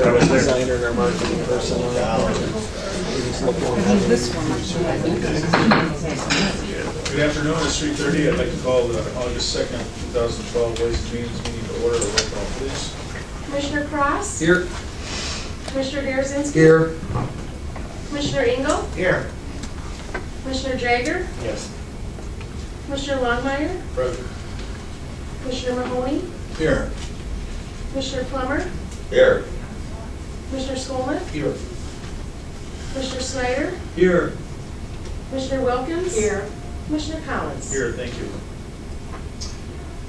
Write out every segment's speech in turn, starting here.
our designer and our marketing person. Good afternoon, it's 3:30. I'd like to call the August 2nd, 2012 Ways and Means meeting to order. Roll call, please. Commissioner Cross? Here. Commissioner Derzinski? Here. Commissioner Engel? Here. Commissioner Drager? Yes. Commissioner Longmire? Present. Commissioner Mahoney? Here. Commissioner Plummer? Here. Commissioner Skolnick? Here. Commissioner Snyder? Here. Commissioner Wilkins? Here. Commissioner Collins? Here, thank you.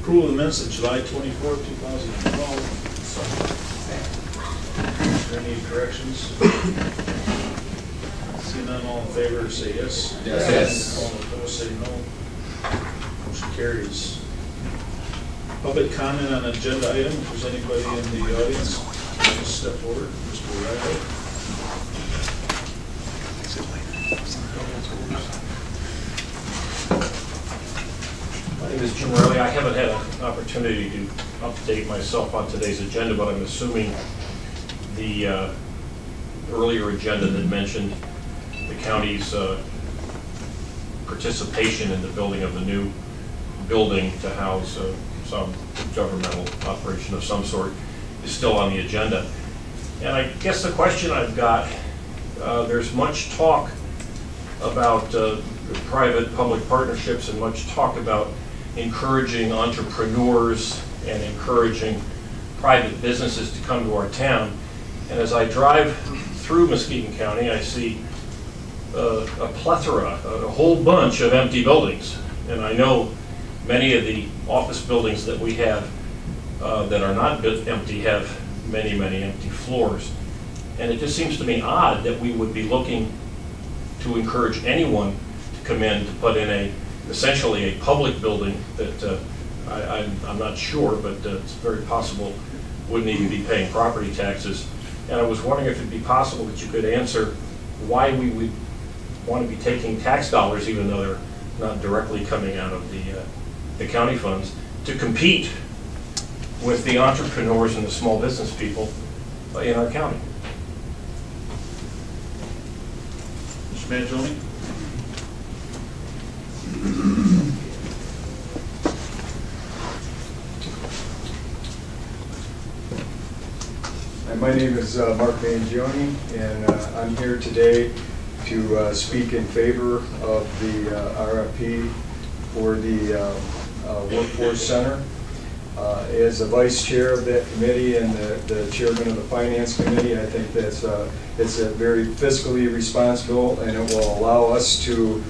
Approval of the minutes of July 24, 2012. Is there any corrections? Seeing none, all in favor say yes. Yes. All opposed say no. Motion carries. Public comment on agenda item. If there's anybody in the audience, please step forward. Mr. Riley. My name is Jim Riley. I haven't had an opportunity to update myself on today's agenda, but I'm assuming the earlier agenda that mentioned the county's participation in the building of the new building to house some governmental operation of some sort is still on the agenda. And I guess the question I've got, there's much talk about private-public partnerships and much talk about encouraging entrepreneurs and encouraging private businesses to come to our town. And as I drive through Muskegon County, I see a plethora, a whole bunch of empty buildings. And I know many of the office buildings that we have that are not empty have many, many empty floors. And it just seems to me odd that we would be looking to encourage anyone to come in to put in essentially a public building that I'm not sure, but it's very possible wouldn't even be paying property taxes. And I was wondering if it'd be possible that you could answer why we would want to be taking tax dollars, even though they're not directly coming out of the county funds, to compete with the entrepreneurs and the small business people in our county. Mr. Mangione. My name is Mark Mangione, and I'm here today to speak in favor of the RFP for the Workforce Center. As the vice chair of that committee and the chairman of the finance committee, I think that's it's a very fiscally responsible, and it will allow us to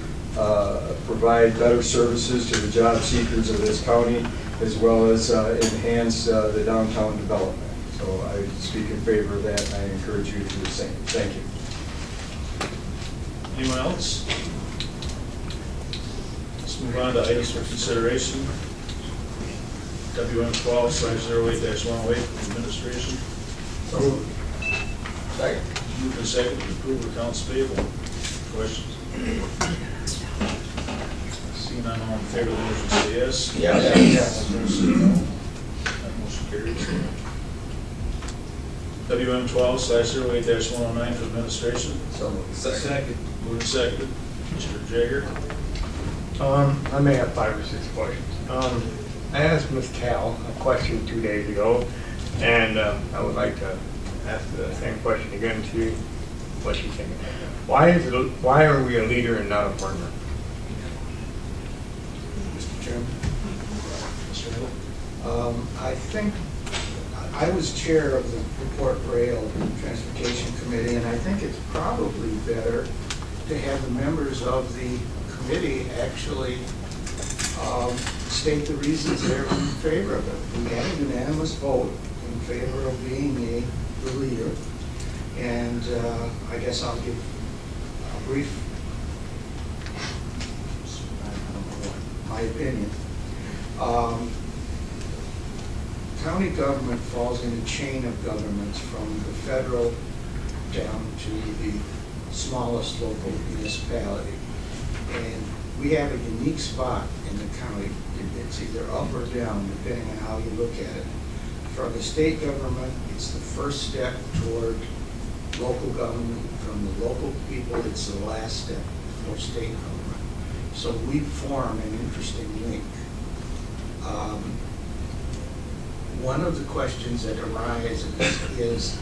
provide better services to the job seekers of this county, as well as enhance the downtown development. So I speak in favor of that, and I encourage you to do the same. Thank you. Anyone else? Let's move on to items for consideration. WM 12/08-108 administration. Second. Moved and seconded to approve accounts payable. Questions? Seeing none, all in favor of the motion say yes. Yes. Opposed say no. That motion carries. WM 12/08-109 for administration. Second. Moved and seconded. Mr. Jager. I may have 5 or 6 questions. I asked Ms. Cal a question 2 days ago, and I would like to ask the same question again to you, what you think. Why are we a leader and not a partner? Mr. Chairman. Mr. Hill. I think I was chair of the Port Rail Transportation Committee, and I think it's probably better to have the members of the committee actually state the reasons they're in favor of it. We had a unanimous vote in favor of being the leader, and I guess I'll give a brief, my opinion. County government falls in a chain of governments from the federal down to the smallest local municipality. And we have a unique spot in the county. It's either up or down, depending on how you look at it. from the state government, it's the first step toward local government. From the local people, it's the last step for state government. So we form an interesting link. One of the questions that arises is,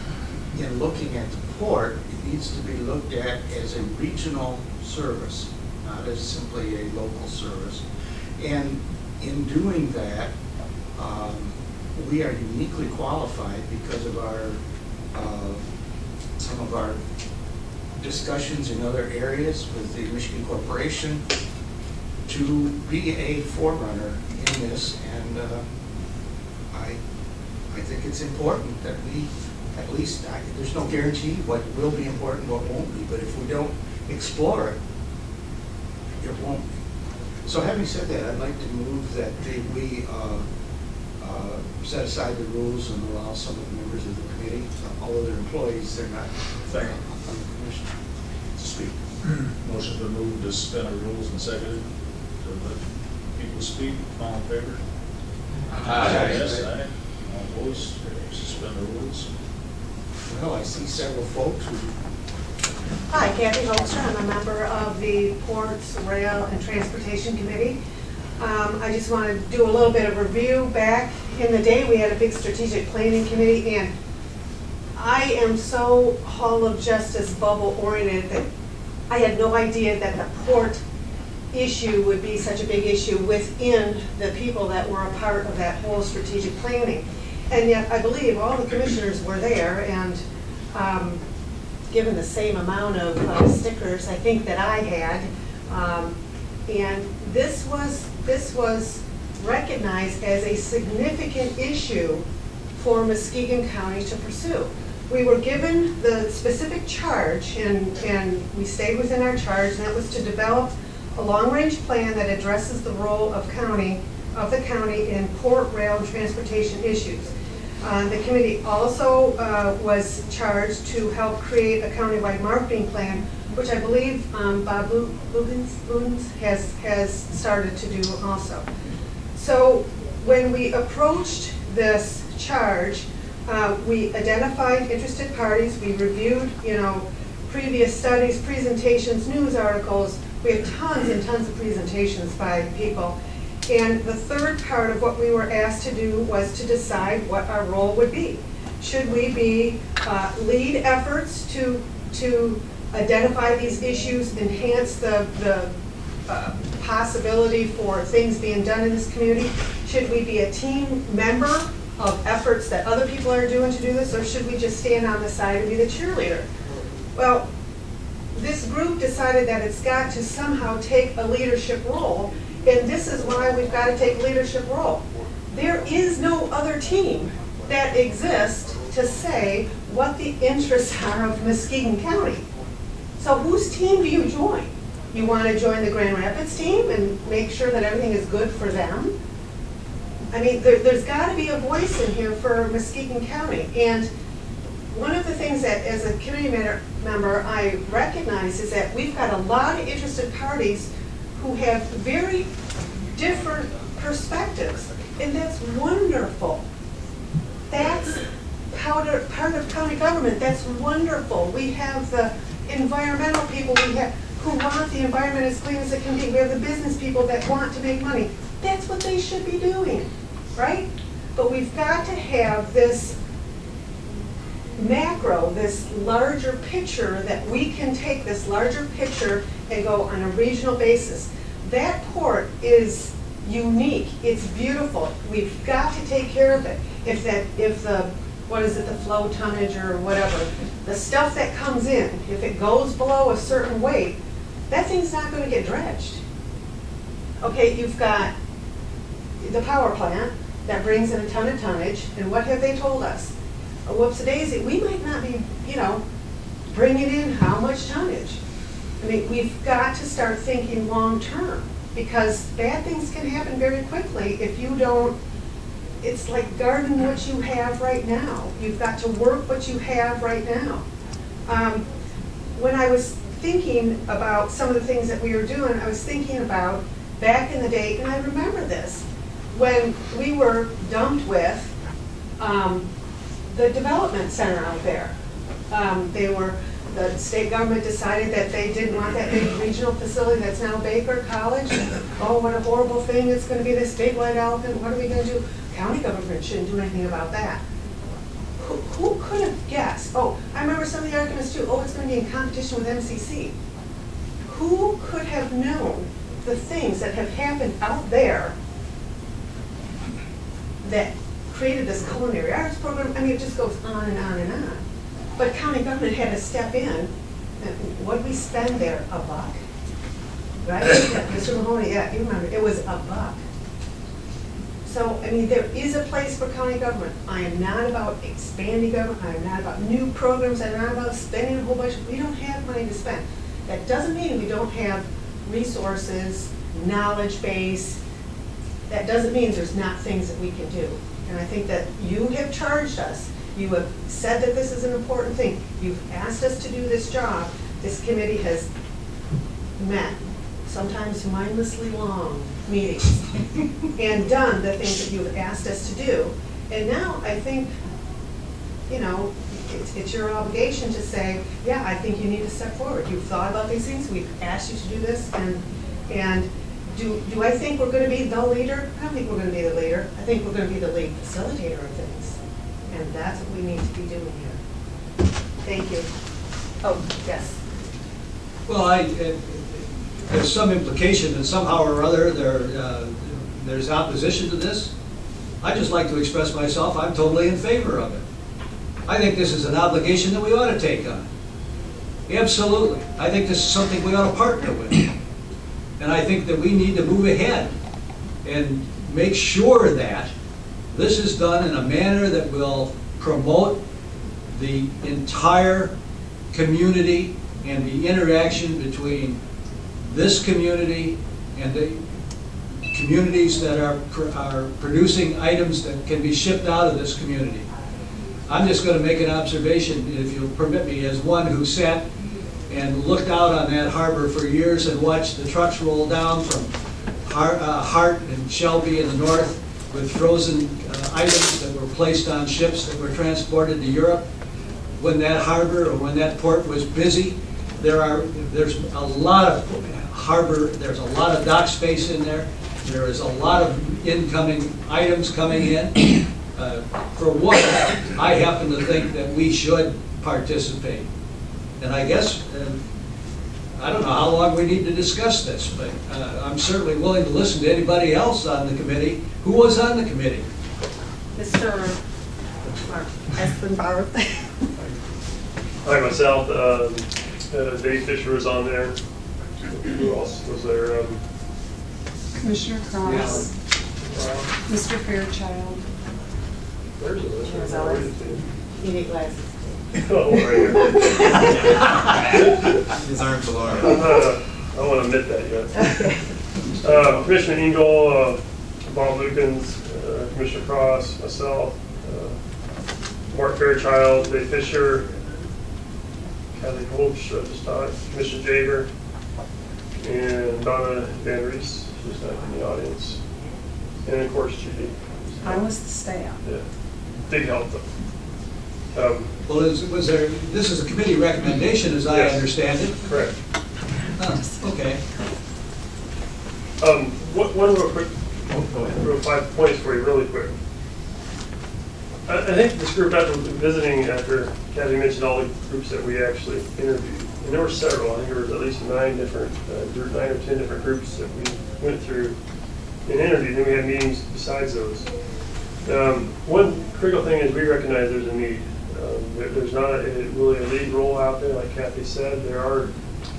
in looking at the port, it needs to be looked at as a regional service, not as simply a local service. And in doing that, we are uniquely qualified because of our some of our discussions in other areas with the Michigan Corporation to be a forerunner in this. And I think it's important that we, at least, there's no guarantee what will be important, what won't be, but if we don't explore it, it won't be. So having said that, I'd like to move that we set aside the rules and allow some of the members of the committee, although they're employees, they're not on the commission, to speak. Motion's been moved to suspend the rules and seconded to let people speak. All in favor? Yes, aye. All opposed? Suspend the rules. Well, I see several folks who Hi, Kathy Holster. I'm a member of the Ports, Rail, and Transportation Committee. I just want to do a little bit of review. Back in the day, we had a big strategic planning committee, and I am so Hall of Justice bubble oriented that I had no idea that the port issue would be such a big issue within the people that were a part of that whole strategic planning. And yet, I believe all the commissioners were there, and given the same amount of stickers, I think, that I had. And this was recognized as a significant issue for Muskegon County to pursue. We were given the specific charge, and we stayed within our charge, and that was to develop a long-range plan that addresses the role of the county in port, rail, and transportation issues. The committee also was charged to help create a countywide marketing plan, which I believe Bob Ludens has started to do also. So when we approached this charge, we identified interested parties, we reviewed, previous studies, presentations, news articles. We have tons and tons of presentations by people. And the third part of what we were asked to do was to decide what our role would be. Should we be lead efforts to identify these issues, enhance the possibility for things being done in this community? Should we be a team member of efforts that other people are doing to do this, or should we just stand on the side and be the cheerleader? Well, this group decided that it's got to somehow take a leadership role. And this is why we've got to take a leadership role. There is no other team that exists to say what the interests are of Muskegon County. So whose team do you join? You want to join the Grand Rapids team and make sure that everything is good for them? I mean, there's got to be a voice in here for Muskegon County. And one of the things that, as a committee member, I recognize is that we've got a lot of interested parties who have very different perspectives, and that's wonderful. That's part of county government. That's wonderful. We have the environmental people who want the environment as clean as it can be. We have the business people that want to make money. That's what they should be doing, right? But we've got to have this macro, this larger picture, that we can take this larger picture and go on a regional basis. That port is unique. It's beautiful. We've got to take care of it. If the flow tonnage or whatever, the stuff that comes in, if it goes below a certain weight, that thing's not going to get dredged. Okay, you've got the power plant that brings in a ton of tonnage, and what have they told us? Whoops-a-daisy, we might not be, bringing in how much tonnage. I mean, we've got to start thinking long-term, because bad things can happen very quickly if you don't. It's like garden what you have right now. You've got to work what you have right now. When I was thinking about some of the things that we were doing, I was thinking about back in the day, and I remember this, when we were dumped with The development center out there, the state government decided that they didn't want that big regional facility that's now Baker College. Oh, what a horrible thing, it's gonna be this statewide elephant, what are we gonna do? County government shouldn't do anything about that. Who could have guessed? Oh, I remember some of the arguments too, oh, it's gonna be in competition with MCC. Who could have known the things that have happened out there that created this culinary arts program? I mean, it just goes on and on and on. But county government had to step in. And what did we spend there? $1? Right? Yeah, Mr. Mahoney, yeah, you remember, it was $1. So, I mean, there is a place for county government. I am not about expanding government. I am not about new programs. I'm not about spending a whole bunch. We don't have money to spend. That doesn't mean we don't have resources, knowledge base. That doesn't mean there's not things that we can do. And I think that you have charged us. You have said that this is an important thing. You've asked us to do this job. This committee has met, sometimes mindlessly long meetings, and done the things that you've asked us to do. And now I think, you know, it's your obligation to say, yeah, I think you need to step forward. You've thought about these things. We've asked you to do this. And do I think we're going to be the leader? I don't think we're going to be the leader. I think we're going to be the lead facilitator of things. And that's what we need to be doing here. Thank you. Oh, yes. Well, there's some implication that somehow or other there's opposition to this. I'd just like to express myself, I'm totally in favor of it. I think this is an obligation that we ought to take on. Absolutely. I think this is something we ought to partner with. And I think that we need to move ahead and make sure that this is done in a manner that will promote the entire community and the interaction between this community and the communities that are producing items that can be shipped out of this community. I'm just going to make an observation, if you'll permit me, as one who sat and looked out on that harbor for years and watched the trucks roll down from Hart and Shelby in the north with frozen items that were placed on ships that were transported to Europe. When that harbor or when that port was busy, there's a lot of harbor, there's a lot of dock space in there. There is a lot of incoming items coming in. For one, I happen to think that we should participate. And I guess, I don't know how long we need to discuss this, but I'm certainly willing to listen to anybody else on the committee. Who was on the committee? Mr. Espenbarth. Hi, myself. Dave Fisher was on there. Who else was there? Commissioner Cross, Mr. Fairchild. There's a list. You need glasses. Oh, right here. His arms are long. I don't want to admit that yet. Commissioner Engel, Bob Lukens, Commissioner Cross, myself, Mark Fairchild, Dave Fisher, Kathy Holtz, just Commissioner Jager, and Donna Van Rees, who's not in the audience, and of course Judy. I was the staff. Yeah, big help though. Well, was there? This is a committee recommendation, as I understand it. Correct. Okay. One real quick, real 5 points for you, really quick. I think this group, after visiting, after Kathy mentioned all the groups that we actually interviewed, and there were several. I think there was at least 9 different, 9 or 10 different groups that we went through and interviewed. Then we had meetings besides those. One critical thing is we recognize there's a need. There's not really a lead role out there, like Kathy said. There are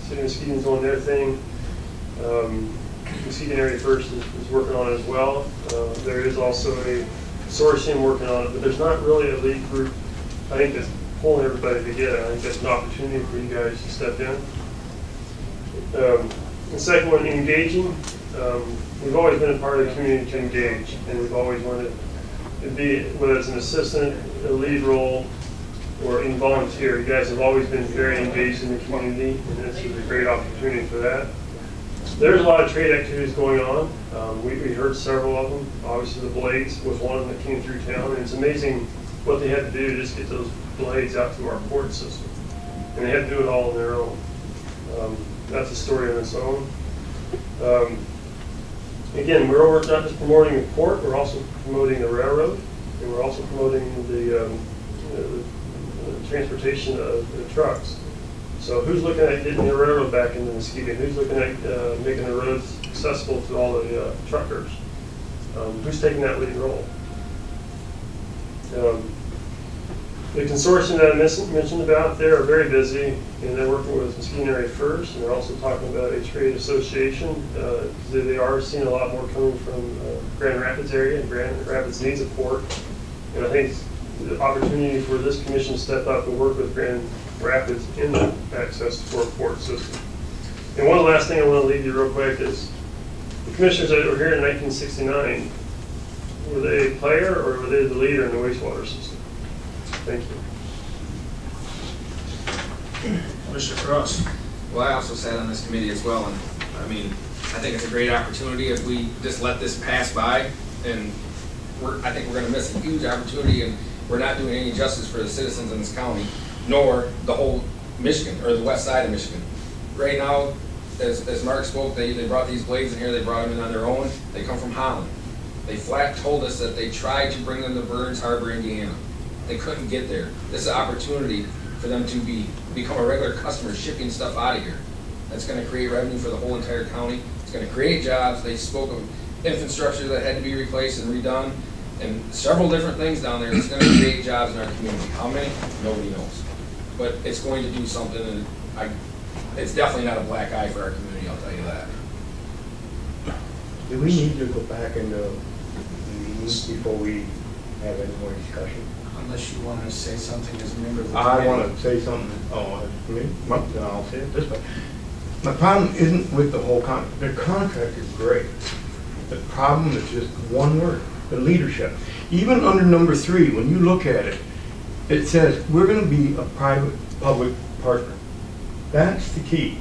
City of Muskegon's doing their thing. Muskegon Area First is working on it as well. There is also a consortium working on it, but there's not really a lead group. I think that's pulling everybody together. I think that's an opportunity for you guys to step in. The second one, engaging. We've always been a part of the community to engage, and we've always wanted to be, whether it's an assistant, a lead role, or in volunteer. You guys have always been very engaged in the community, and this is a great opportunity for that. there's a lot of trade activities going on. We heard several of them. Obviously, the blades was one that came through town, and it's amazing what they had to do to just get those blades out to our port system. And they had to do it all on their own. That's a story on its own. Again, we're not just promoting the port, we're also promoting the railroad, and we're also promoting the transportation of the trucks. So who's looking at getting the railroad back into Muskegon? Who's looking at making the roads accessible to all the truckers? Who's taking that lead role? The consortium that I mentioned about, they are very busy, and they're working with Muskegon Area First, and they're also talking about a trade association. They are seeing a lot more coming from Grand Rapids area, and Grand Rapids needs a port. And I think the opportunity for this commission to step up and work with Grand Rapids in the access to our port system. And one last thing I want to leave you real quick is the commissioners that were here in 1969, were they a player or were they the leader in the wastewater system? Thank you. Mr. Cross. Well, I also sat on this committee as well, and I mean, I think it's a great opportunity if we just let this pass by, and I think we're going to miss a huge opportunity, and we're not doing any justice for the citizens in this county, nor the whole Michigan, or the west side of Michigan. Right now, as Mark spoke, they brought these blades in here, they brought them in on their own. They come from Holland. They flat told us that they tried to bring them to Burns Harbor, Indiana. They couldn't get there. This is an opportunity for them to become a regular customer shipping stuff out of here. That's going to create revenue for the whole entire county. It's going to create jobs. They spoke of infrastructure that had to be replaced and redone, and several different things down there. It's going to create jobs in our community. How many? Nobody knows. But it's going to do something, and it's definitely not a black eye for our community, I'll tell you that. Do we need to go back into the meetings before we have any more discussion? Unless you want to say something as a member of the I committee. want to say something, then I'll say it this way. My problem isn't with the whole contract. The contract is great. The problem is just one word, the leadership. Even under number 3, when you look at it, it says we're going to be a private-public partner. That's the key.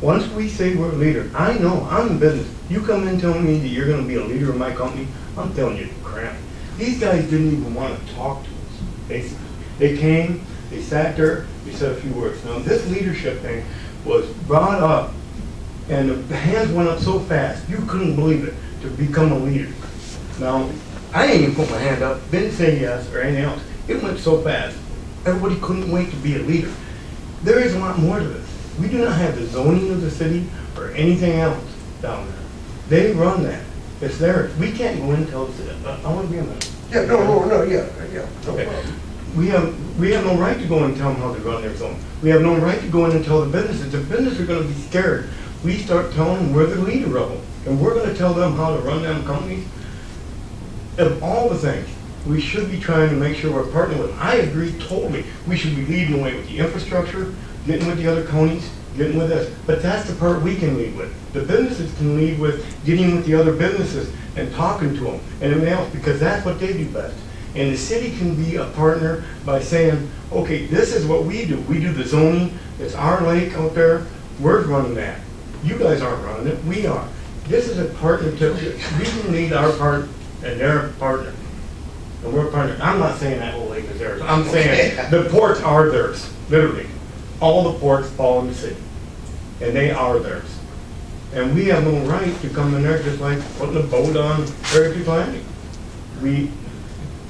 Once we say we're a leader, I know, I'm in business. You come in and tell me that you're going to be a leader of my company, I'm telling you crap. These guys didn't even want to talk to us, basically. They came, they sat there, they said a few words. Now, this leadership thing was brought up, and the hands went up so fast, you couldn't believe it, to become a leader. Now, I didn't even put my hand up, didn't say yes or anything else. It went so fast, everybody couldn't wait to be a leader. There is a lot more to this. We do not have the zoning of the city or anything else down there. They run that. It's theirs. We can't go in and tell the city. I want to be a minute. Yeah, no, yeah. No Okay. problem. We have no right to go in and tell them how to run their zone. We have no right to go in and tell the businesses. The businesses are going to be scared. We start telling them we're the leader of them, and we're going to tell them how to run them companies. Of all the things, we should be trying to make sure we're partnering with them. I agree totally. We should be leading the way with the infrastructure, getting with the other counties, getting with us. But that's the part we can lead with. The businesses can lead with getting with the other businesses and talking to them and everything else, because that's what they do best. And the city can be a partner by saying, okay, this is what we do. We do the zoning. It's our lake out there. We're running that. You guys aren't running it. We are. This is a partnership. We can lead our part and their partner. And we're a partner. I'm not saying that whole lake is theirs. I'm saying the ports are theirs, literally. All the ports fall in the city, and they are theirs. And we have no right to come in there just like putting a boat on Prairie View Landing.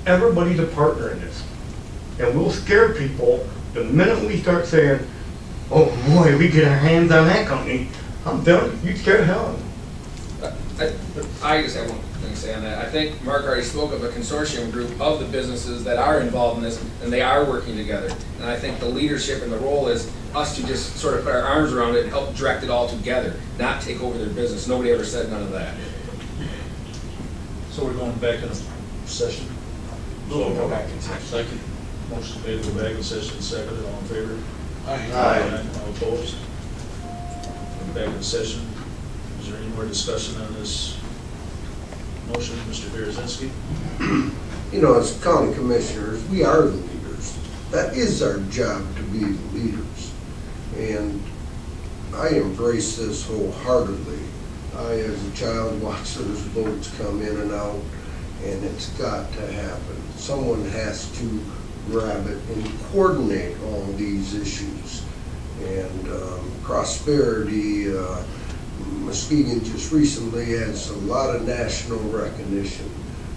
Everybody's a partner in this. And we'll scare people the minute we start saying, oh boy, we get our hands on that company. I'm telling you, you'd scare the hell out of them. I just have one thing to say on that. I think Mark already spoke of a consortium group of the businesses that are involved in this, and they are working together. And I think the leadership and the role is us to just sort of put our arms around it and help direct it all together, not take over their business. Nobody ever said none of that. So we're going back in session? We'll go back in session. Second. Motion made to go back in session, seconded. All in favor? Aye. All opposed? Back in session. Is there any more discussion on this motion, Mr. Berezinski? You know, as county commissioners, we are the leaders. That is our job, to be the leaders. And I embrace this wholeheartedly. I, as a child, watched those boats come in and out, and it's got to happen. Someone has to grab it and coordinate all these issues. And prosperity, Muskegon just recently has a lot of national recognition.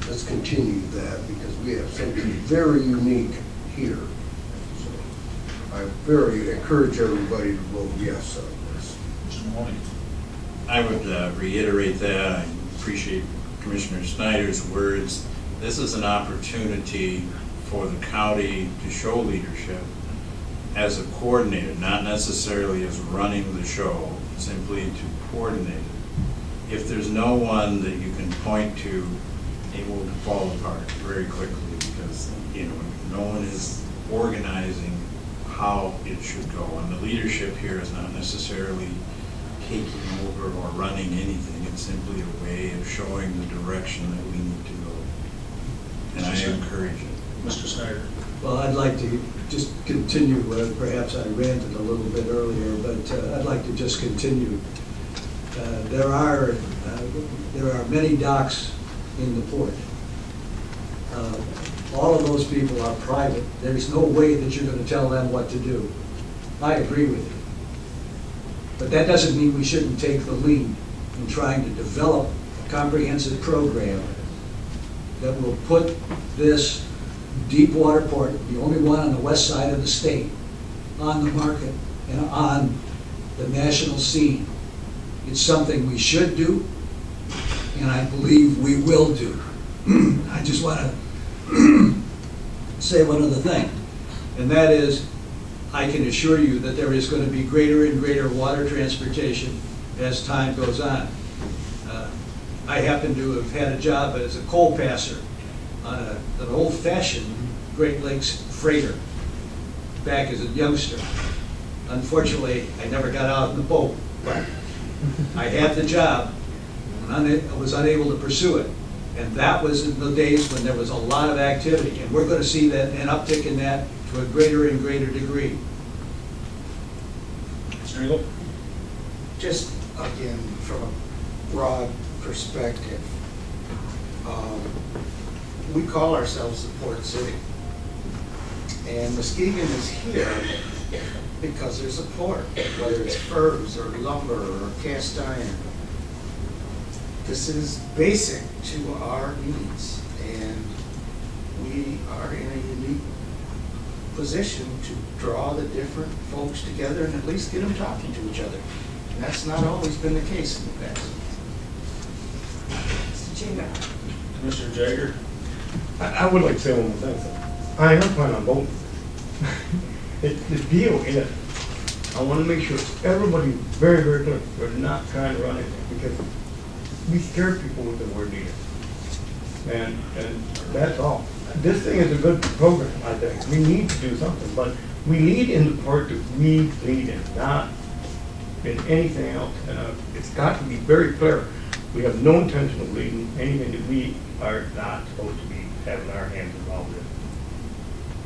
Let's continue that because we have something very unique here. So I very encourage everybody to vote yes on this. Mr. Mahoney. I would reiterate that. I appreciate Commissioner Snyder's words. This is an opportunity for the county to show leadership as a coordinator, not necessarily as running the show, simply to coordinate it. If there's no one that you can point to, it will fall apart very quickly because, you know, no one is organizing how it should go. And the leadership here is not necessarily taking over or running anything. It's simply a way of showing the direction that we need to go. And I encourage it. Mr. Snyder. Well, I'd like to just continue, perhaps I ranted a little bit earlier, but I'd like to just continue. There are many docks in the port. All of those people are private. There's no way that you're going to tell them what to do. I agree with you. But that doesn't mean we shouldn't take the lead in trying to develop a comprehensive program that will put this deep water port, the only one on the west side of the state, on the market and on the national scene. It's something we should do, and I believe we will do. I just want to say one other thing, and that is, I can assure you that there is going to be greater and greater water transportation as time goes on. I happen to have had a job as a coal passer on an old-fashioned Great Lakes freighter back as a youngster. Unfortunately, I never got out in the boat, but I had the job and I was unable to pursue it. And that was in the days when there was a lot of activity, and we're going to see that an uptick in that to a greater and greater degree. Mr. Engel? Just again, from a broad perspective, we call ourselves the Port City. And Muskegon is here because there's a port, whether it's furs or lumber or cast iron. This is basic to our needs, and we are in a unique position to draw the different folks together and at least get them talking to each other. And that's not always been the case in the past. Commissioner Jagger? I would like to say one more thing, sir. I am planning on voting. The deal is, I want to make sure everybody's very, very clear. We're not trying to run anything because we scare people with the word leader. And that's all. This thing is a good program, I think. We need to do something, but we lead in the part that we lead in, not in anything else. And it's got to be very clear. We have no intention of leading anything that we are not supposed to be having our hands involved in.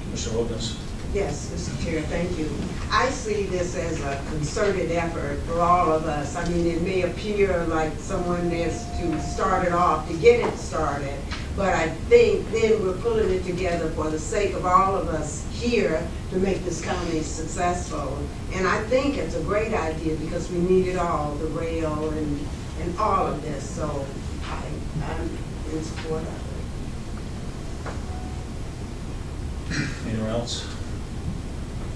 Commissioner Wilkins? Yes, Mr. Chair, thank you. I see this as a concerted effort for all of us. I mean, it may appear like someone has to start it off to get it started, but I think then we're pulling it together for the sake of all of us here to make this county successful. And I think it's a great idea because we need it all, the rail and all of this. So I'm in support of it. Anyone else?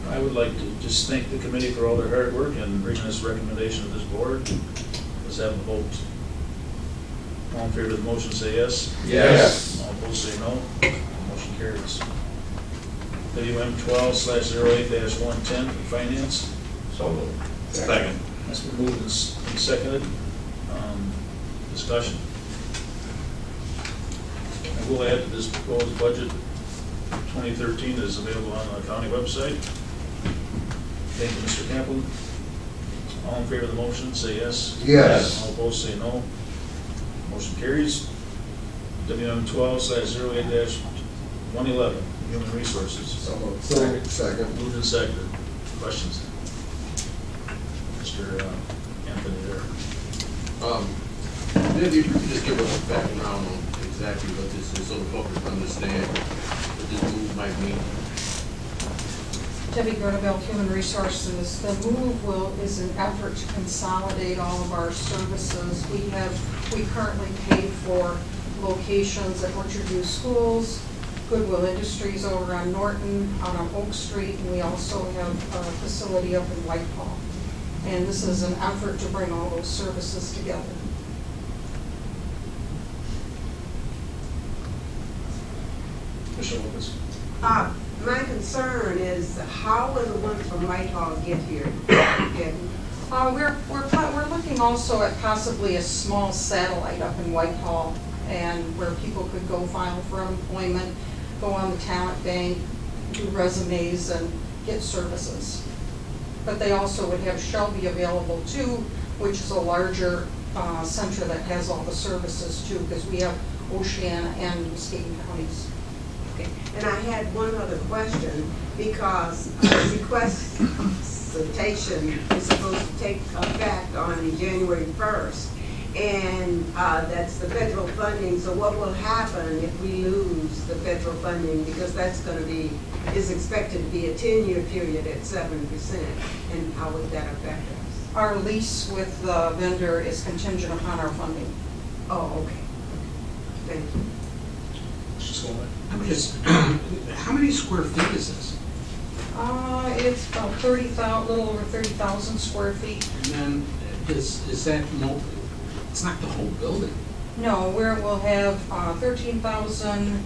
I would like to just thank the committee for all their hard work and bringing this recommendation to this board. Let's have a vote. All in favor of the motion say yes. Yes. All opposed say no. Motion carries. WM 12/08-110 for finance. So moved. Second. That's been moved and seconded. Discussion. I will add that this proposed budget 2013 is available on the county website. Thank you, Mr. Kaplan. All in favor of the motion, say yes. Yes. All opposed, say no. Motion carries. WM 12/08-111, Human Resources. Second. Moved and seconded. Questions? Mr. Mr. Anthony there. Maybe if you could just give us a background on exactly what this is, so the public understand what this move might mean. Debbie Gardabell, Human Resources. The move is an effort to consolidate all of our services. We currently pay for locations at Orchard View Schools, Goodwill Industries over on Norton, out on Oak Street, and we also have a facility up in Whitehall. And this is an effort to bring all those services together. Commissioner Lucas. My concern is how will the ones from Whitehall get here? We're looking also at possibly a small satellite up in Whitehall, and where people could go file for unemployment, go on the talent bank, do resumes, and get services. But they also would have Shelby available too, which is a larger center that has all the services too, because we have Oceana and Muskegon counties. Okay. And I had one other question, because sequestration is supposed to take effect on January 1st. And that's the federal funding, so what will happen if we lose the federal funding? Because that's going to be, is expected to be a 10-year period at 7%, and how would that affect us? Our lease with the vendor is contingent upon our funding. Oh, okay. Thank you. How many square feet is this? It's about 30,000, little over 30,000 square feet. And then is that it's not the whole building? No, we'll have 12,000,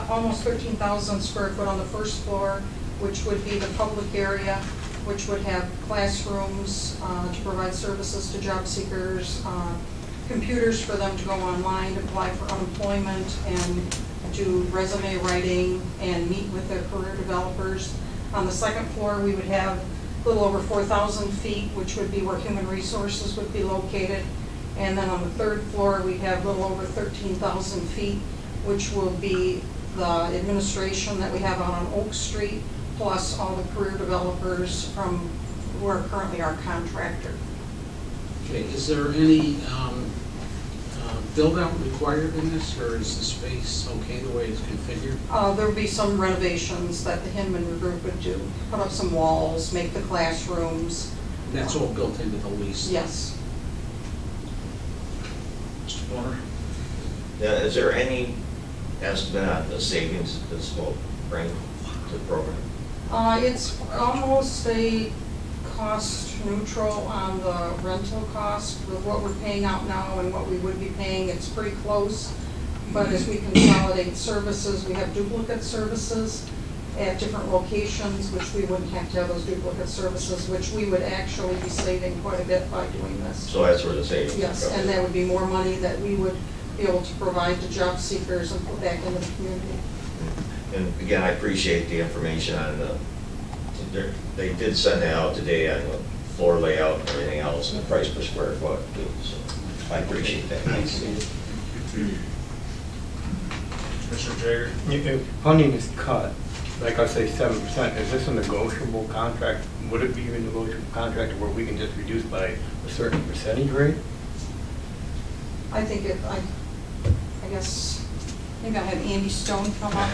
almost 13,000 square foot on the first floor, which would be the public area, which would have classrooms to provide services to job seekers, computers for them to go online to apply for unemployment and do resume writing and meet with their career developers. On the second floor, we would have a little over 4,000 feet, which would be where Human Resources would be located. And then on the third floor, we have a little over 13,000 feet, which will be the administration that we have out on Oak Street, plus all the career developers from who are currently our contractor. Okay, is there any build-out required in this, or is the space okay the way it's configured? There would be some renovations that the Hinman Group would do. Put up some walls, make the classrooms. And that's all built into the lease? Yes. Mr. Plummer? Is there any estimate on the savings that this will bring to the program? It's almost a cost neutral on the rental cost with what we're paying out now and what we would be paying. It's pretty close, but as we consolidate services, we have duplicate services at different locations, which we wouldn't have to have those duplicate services, which we would actually be saving quite a bit by doing this. So that's where the savings Yes, come and in. that would be more money that we would be able to provide to job seekers and put back into the community. And again, I appreciate the information on the, they did send it out today on the floor layout and everything else and the price per square foot too, so I appreciate that. Thanks. Commissioner Jagger? If funding is cut, like I say, 7%, is this a negotiable contract? Would it be a negotiable contract where we can just reduce by a certain percentage rate? I think I guess, maybe I'll have Andy Stone come up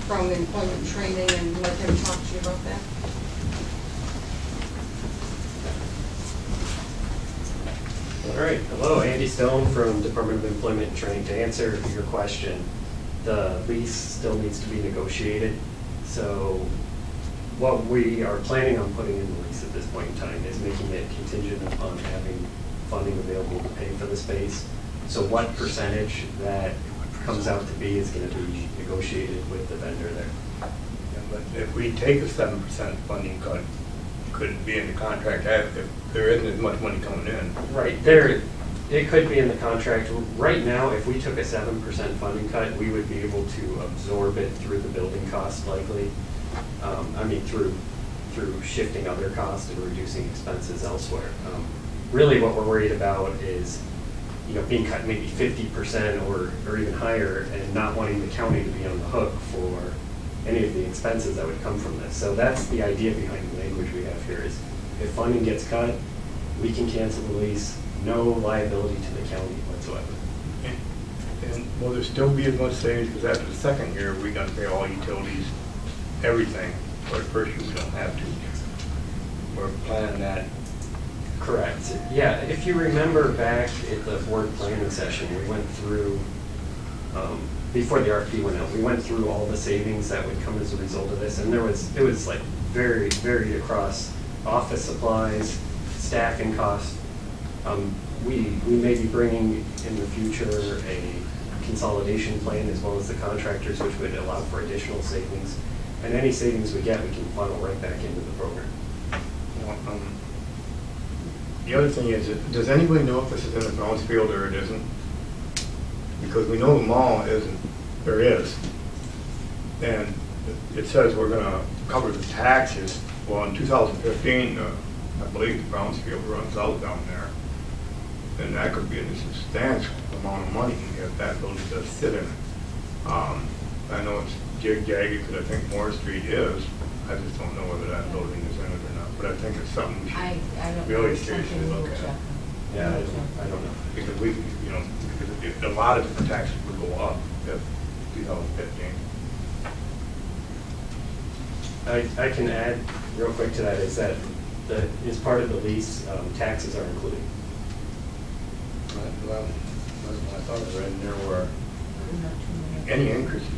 from employment training and let him talk to you about that. All right, hello, Andy Stone from Department of Employment and Training. To answer your question, the lease still needs to be negotiated. So what we are planning on putting in the lease at this point in time is making it contingent upon having funding available to pay for the space. So what percentage that comes out to be is going to be negotiated with the vendor there. Yeah, but if we take a 7% funding cut, could it be in the contract if there isn't as much money coming in? Right, there, it could be in the contract. Right now, if we took a 7% funding cut, we would be able to absorb it through the building costs likely. Through shifting other costs and reducing expenses elsewhere. Really what we're worried about is, being cut maybe 50% or even higher and not wanting the county to be on the hook for any of the expenses that would come from this. So that's the idea behind the language we have here is if funding gets cut, we can cancel the lease, no liability to the county whatsoever. And will there still be as much savings, because after the second year, we got to pay all utilities, everything, but the first year we don't have to. We're planning that. Correct. Yeah, if you remember back at the board planning session, we went through, before the RFP went out, we went through all the savings that would come as a result of this, and it was like very varied across office supplies, staffing costs. We may be bringing in the future a consolidation plan as well as the contractors, which would allow for additional savings. And any savings we get, we can funnel right back into the program. The other thing is, does anybody know if this is in the Brownsfield or it isn't? Because we know the mall isn't, there is. And it says we're gonna cover the taxes. Well, in 2015, I believe the Brownsfield runs out down there. And that could be a substantial amount of money if that building does sit in it. I know it's jig-jaggy because I think Moore Street is. I just don't know whether that building is in it or not. But I think it's something we should really seriously look at. Yeah, I don't know. Because we, you know, because a lot of different taxes would go up if 2015. I can add real quick to that is that as part of the lease, taxes are included. Well, I thought I read there were any increases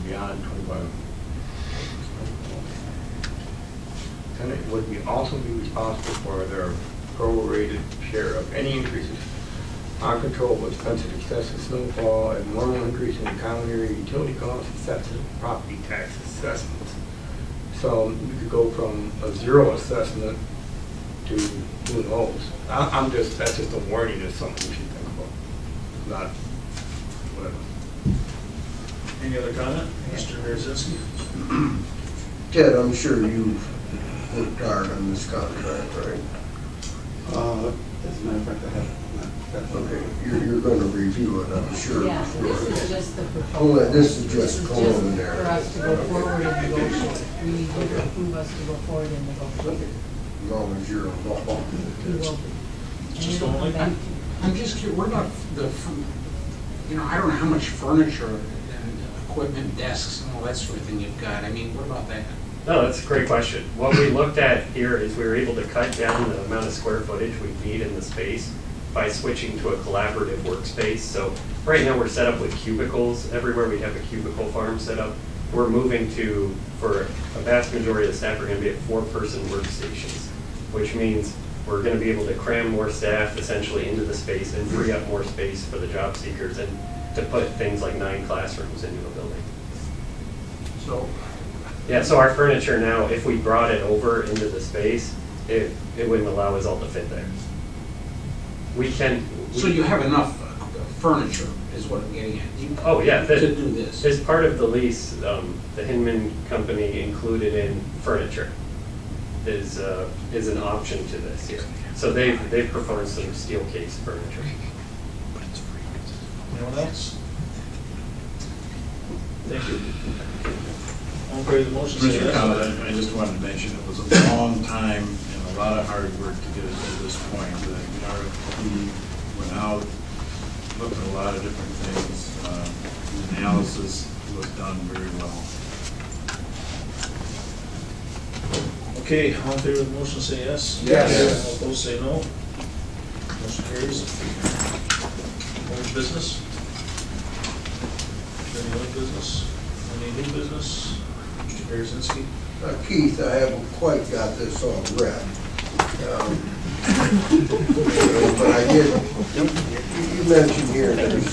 beyond 25. Tenant would also be responsible for their prorated share of any increases uncontrollable expenses, excessive snowfall, and normal increase in common area utility costs, excessive property tax assessments. So we could go from a zero assessment to who knows. That's just a warning, it's something we should think about. Not whatever. Any other comment? Mr. Berezinski? Ted, I'm sure you've worked hard on this contract, right? As a matter of fact, I have. Okay, you're going to review it, I'm sure. Yeah, before. this is just the proposal. Hold on, this is just preliminary. For us to go forward and negotiate. We need you to approve us to go forward and negotiate. As long as you're involved. We will be. Just And only- it'll come back. I'm just curious, what about I don't know how much furniture and equipment, desks, and all that sort of thing you've got. I mean, what about that? No, that's a great question. What we looked at here is we were able to cut down the amount of square footage we need in the space by switching to a collaborative workspace. So right now we're set up with cubicles. Everywhere we have a cubicle farm set up. We're moving to, for a vast majority of the staff, we're going to be at 4-person workstations, which means we're going to be able to cram more staff essentially into the space and free up more space for the job seekers and to put things like 9 classrooms into a building. So, yeah, so our furniture now, if we brought it over into the space, it wouldn't allow us all to fit there. We can. so you have enough furniture, is what I'm getting at. Oh, yeah. To do this. As part of the lease, the Hinman Company included in furniture is an option to this here. So they've proposed some steel case furniture. Anyone else? Thank you. All in favor of the motion, say Mr. yes. Collins, I just wanted to mention it was a long time and a lot of hard work to get us to this point. The RFP went out, looked at a lot of different things. The analysis was done very well. Okay, all in favor of the motion, say yes. Yes. All opposed, say no. Motion carries. Old business? Any other business? Any new business? Mr. Berezinski? Keith, I haven't quite got this all read. But I did, you mentioned here there's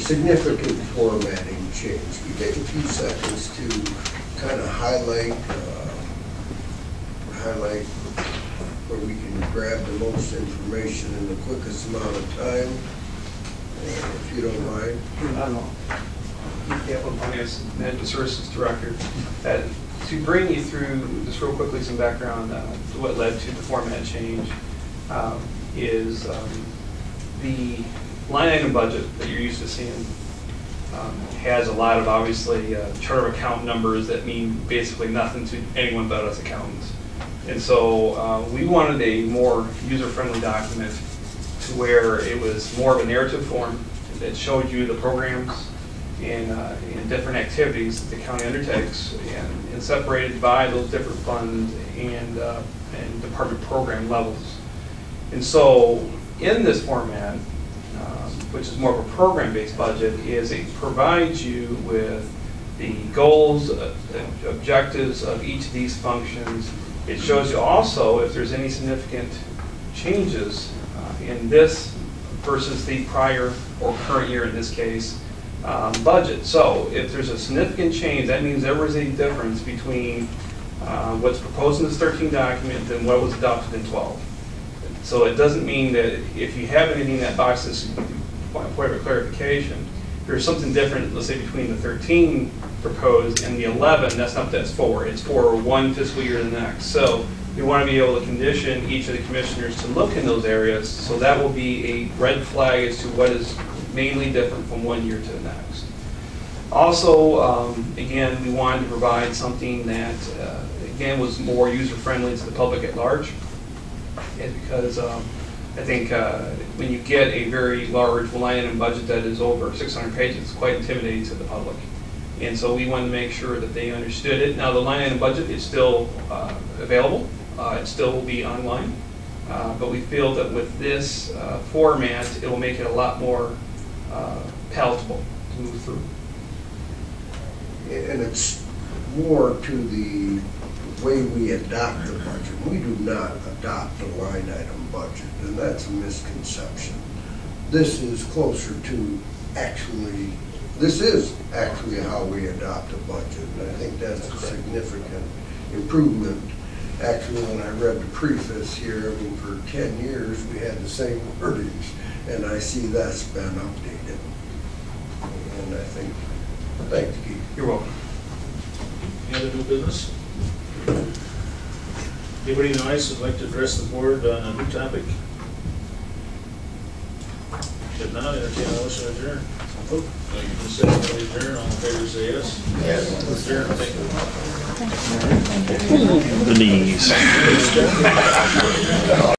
significant formatting change. You take a few seconds to kind of highlight where we can grab the most information in the quickest amount of time, if you don't mind. I don't know. Yeah, well, my name is Management Services Director. To bring you through, just real quickly, some background, what led to the format change is the line item budget that you're used to seeing has a lot of, obviously, chart of account numbers that mean basically nothing to anyone but us accountants. And so we wanted a more user-friendly document to where it was more of a narrative form that showed you the programs and different activities that the county undertakes and separated by those different funds and department program levels. And so in this format, which is more of a program-based budget, is it provides you with the goals, objectives of each of these functions. It shows you also if there's any significant changes in this versus the prior or current year in this case budget. So if there's a significant change, that means there was a difference between what's proposed in this 13 document and what was adopted in 12. So it doesn't mean that if you have anything in that box that's point of clarification, there's something different, let's say between the 13 proposed and the 11, that's not what that's for. It's for one fiscal year to the next. So we want to be able to condition each of the commissioners to look in those areas, so that will be a red flag as to what is mainly different from one year to the next. Also, again, we wanted to provide something that, again, was more user-friendly to the public at large, because I think when you get a very large line item budget that is over 600 pages, it's quite intimidating to the public. And so we wanted to make sure that they understood it. Now, the line item budget is still available. It still will be online. But we feel that with this format, it will make it a lot more palatable to move through. And it's more to the way we adopt the budget. We do not adopt a line item budget, and that's a misconception. This is closer to this is actually how we adopt a budget, and I think that's a significant improvement. Actually, when I read the preface here, I mean, for 10 years, we had the same wordings, and I see that's been updated. And I think, thank you, Keith. You're welcome. Any other new business? Anybody in the audience would like to address the board on a new topic? If not, entertain a motion to adjourn. Thank you. Second, we adjourn. All in favor, say yes. Yes. Adjourn. Thank you. The knees.